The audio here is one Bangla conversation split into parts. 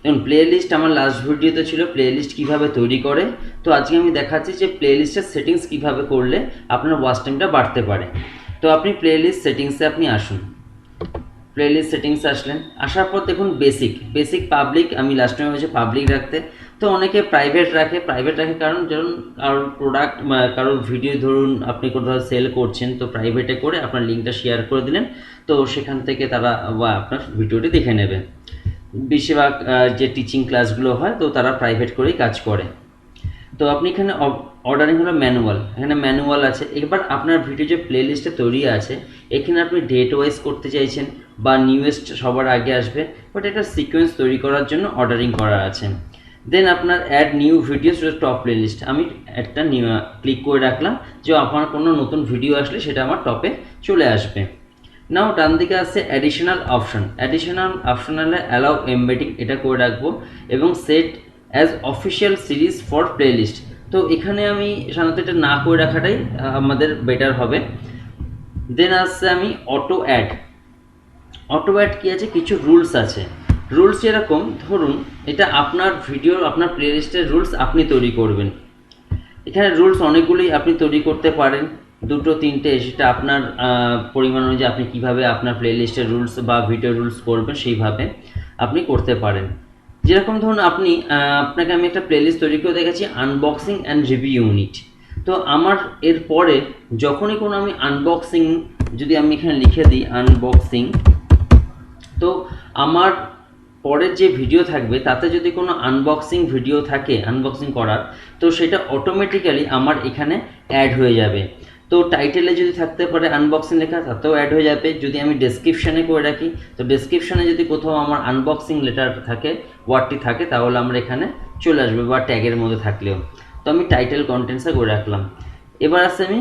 দেখুন প্লেলিস্ট আমার লাস্ট ভিডিওতে ছিল প্লেলিস্ট কীভাবে তৈরি করে। তো আজকে আমি দেখাচ্ছি যে প্লেলিস্টের সেটিংস কীভাবে করলে আপনার ওয়াচ টাইমটা বাড়তে পারে। তো আপনি প্লেলিস্ট সেটিংসে আপনি আসুন, প্লেলিস্ট সেটিংসে আসলেন, আসার পর দেখুন বেসিক পাবলিক, আমি লাস্ট টাইম বলেছি পাবলিক রাখতে। তো অনেকে প্রাইভেট রাখে কারণ ধরুন কারোর প্রোডাক্ট কারোর ভিডিও ধরুন আপনি কোথাও সেল করছেন, তো প্রাইভেটে করে আপনার লিঙ্কটা শেয়ার করে দিলেন, তো সেখান থেকে তারা বা আপনার ভিডিওটি দেখে নেবে। বেশিরভাগ যে টিচিং ক্লাসগুলো হয় তো তারা প্রাইভেট করেই কাজ করে। তো আপনি এখানে অর্ডারিং হলো ম্যানুয়াল, এখানে ম্যানুয়াল আছে। এবার আপনার ভিডিও যে প্লেলিস্টে তৈরি আছে এখানে আপনি ডেট ওয়াইজ করতে চাইছেন বা নিউয়েস্ট সবার আগে আসবে, বাট একটা সিকোয়েন্স তৈরি করার জন্য অর্ডারিং করা আছে। দেন আপনার add new videos to top playlist, আমি একটা ক্লিক করে রাখলাম যে আমার কোনো নতুন ভিডিও আসলে সেটা আমার টপে চলে আসবে। নাও ডান দিকে আছে অ্যাডিশনাল অপশনালে অ্যালাউ এমবেডিং, এটা করে রাখবো এবং set as official series for playlist. তো এখানে আমি সাধারণত এটা না করে রাখাটাই আমাদের বেটার হবে। দেন আসছে আমি অটো অ্যাড কী আছে, কিছু রুলস আছে। রুলস এরকম ধরুন এটা আপনার ভিডিও আপনার প্লেলিস্টের রুলস আপনি তৈরি করবেন। এখানে রুলস অনেকগুলি আপনি তৈরি করতে পারেন, দুটো তিনটে, সেটা আপনার পরিমাণ অনুযায়ী আপনি কীভাবে আপনার প্লেলিস্টের রুলস বা ভিডিও রুলস করবেন সেইভাবে আপনি করতে পারেন। যেরকম ধরুন আপনাকে আমি একটা প্লেলিস্ট তৈরি করে দেখেছি আনবক্সিং অ্যান্ড রিভিউ ইউনিট। তো আমার এরপরে যখনই কোনো আমি আনবক্সিং, যদি আমি এখানে লিখে দিই আনবক্সিং, তো আমার পরের যে ভিডিও থাকবে তাতে যদি কোনো আনবক্সিং ভিডিও থাকে আনবক্সিং করার, তো সেটা অটোমেটিক্যালি আমার এখানে অ্যাড হয়ে যাবে। তো টাইটেলে যদি থাকতে পারে আনবক্সিং লেখা, তাতেও অ্যাড হয়ে যাবে। যদি আমি ডেসক্রিপশানে করে রাখি, তো ডেসক্রিপশানে যদি কোথাও আমার আনবক্সিং লেটার থাকে, ওয়ার্ডটি থাকে, তাহলে আমরা এখানে চলে আসবে বা ট্যাগের মধ্যে থাকলেও। তো আমি টাইটেল কন্টেন্টসে করে রাখলাম। এবার আসছে আমি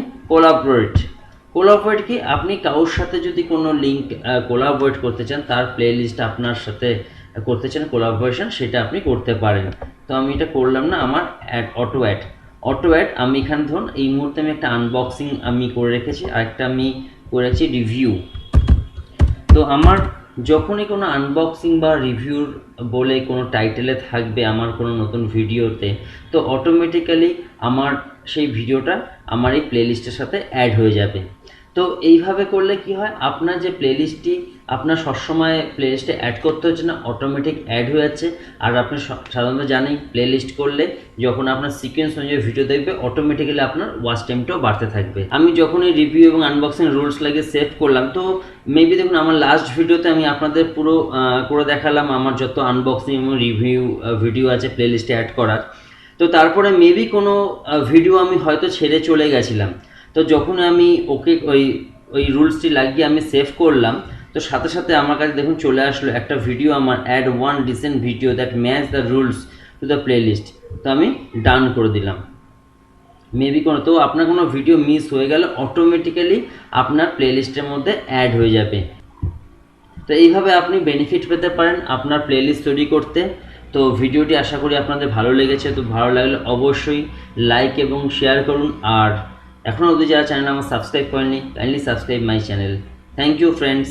কোলাবরেট কি, আপনি কারোর সাথে যদি কোনো লিঙ্ক কোলাবরেট করতে চান, তার প্লেলিস্ট আপনার সাথে করতে চান কোলাবোরেশন, সেটা আপনি করতে পারেন। তো আমি এটা করলাম না, আমার অটো অ্যাড আমি এখানে ধরুন এই মুহূর্তে আমি একটা আনবক্সিং আমি করে রেখেছি, আর একটা আমি করেছি রিভিউ। তো আমার যখনই কোনো আনবক্সিং বা রিভিউর বলে কোনো টাইটেলে থাকবে আমার কোনো নতুন ভিডিওতে, তো অটোমেটিক্যালি আমার সেই ভিডিওটা আমার এই প্লেলিস্টের সাথে অ্যাড হয়ে যাবে। তো এইভাবে করলে কি হয়, আপনার যে প্লেলিস্টটি আপনার সবসময় প্লেলিস্টে অ্যাড করতে হচ্ছে না, অটোমেটিক অ্যাড হয়ে যাচ্ছে। আর আপনি সাধারণত জানেন প্লেলিস্ট করলে যখন আপনার সিকোয়েন্স অনুযায়ী ভিডিও দেখবে, অটোমেটিক্যালি আপনার ওয়াচ টাইমটাও বাড়তে থাকবে। আমি যখন এই রিভিউ এবং আনবক্সিং রুলস লাগিয়ে সেভ করলাম, তো মেবি দেখুন আমার লাস্ট ভিডিওতে আমি আপনাদের পুরো করে দেখালাম আমার যত আনবক্সিং এবং রিভিউ ভিডিও আছে প্লেলিস্টে অ্যাড করার। তো তারপরে মেবি কোনো ভিডিও আমি হয়তো ছেড়ে চলে গেছিলাম, তো যখন আমি ওই রুলসটি লাগিয়ে আমি সেভ করলাম, তো সাথে সাথে আমার কাছে দেখুন চলে আসলো একটা ভিডিও, আমার add one recent video that match the rules to the playlist. তো আমি ডান করে দিলাম। মেবি তো আপনার কোনো ভিডিও মিস হয়ে গেলে অটোমেটিক্যালি আপনার প্লেলিস্টের মধ্যে অ্যাড হয়ে যাবে। তো এইভাবে আপনি বেনিফিট পেতে পারেন আপনার প্লেলিস্ট তৈরি করতে। তো ভিডিওটি আশা করি আপনাদের ভালো লেগেছে। তো ভালো লাগলে অবশ্যই লাইক এবং শেয়ার করুন, আর এখনও অবধি যারা চ্যানেল আমার সাবস্ক্রাইব করেননি, kindly subscribe my channel. Thank you friends.